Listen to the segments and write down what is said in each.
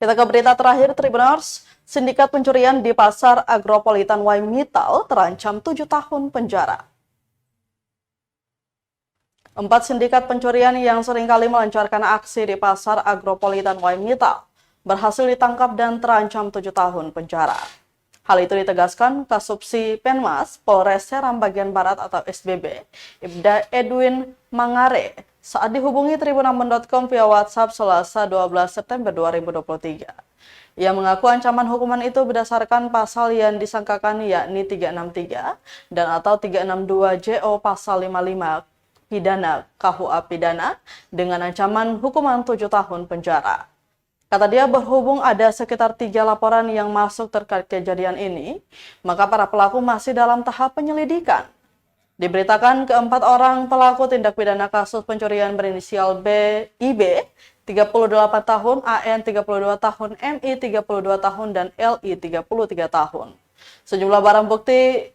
Kita ke berita terakhir, Tribuners. Sindikat pencurian di Pasar Agropolitan Waimitau terancam 7 tahun penjara. 4 sindikat pencurian yang seringkali melancarkan aksi di Pasar Agropolitan Waimitau berhasil ditangkap dan terancam 7 tahun penjara. Hal itu ditegaskan Kasubsi Penmas Polres Seram Bagian Barat atau SBB, Ibda Edwin Mangare, saat dihubungi tribunambon.com via WhatsApp Selasa 12 September 2023. Ia mengaku ancaman hukuman itu berdasarkan pasal yang disangkakan yakni 363 dan atau 362 JO pasal 55 pidana KUA pidana dengan ancaman hukuman 7 tahun penjara. Kata dia, berhubung ada sekitar 3 laporan yang masuk terkait kejadian ini, maka para pelaku masih dalam tahap penyelidikan. Diberitakan keempat orang pelaku tindak pidana kasus pencurian berinisial IB 38 tahun, AN 32 tahun, MI 32 tahun, dan LI 33 tahun. Sejumlah barang bukti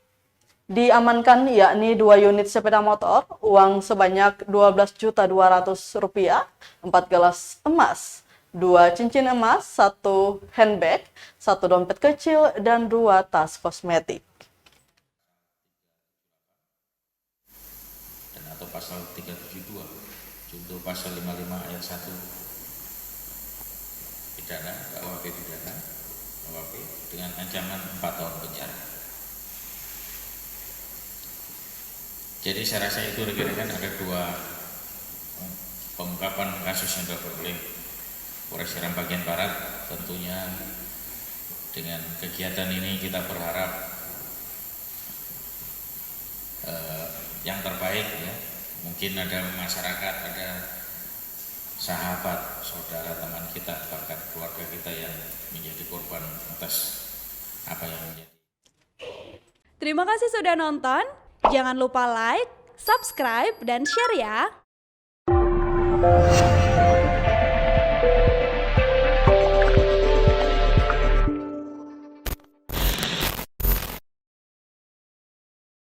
diamankan yakni 2 unit sepeda motor, uang sebanyak Rp12.200.000, 4 gelas emas, 2 cincin emas, 1 handbag, 1 dompet kecil, dan 2 tas kosmetik. Dan atau pasal 372, contoh pasal 55 ayat 1 pidana, KUHP pidana, KUHP dengan ancaman 4 tahun penjara. Jadi saya rasa itu rekan-rekan ada 2 pengungkapan kasus yang dilakukan oleh Polres Seram Bagian Barat. Tentunya dengan kegiatan ini kita berharap yang terbaik ya. Mungkin ada masyarakat, ada sahabat, saudara, teman kita, bahkan keluarga kita yang menjadi korban atas apa yang menjadi. Terima kasih sudah nonton. Jangan lupa like, subscribe, dan share ya.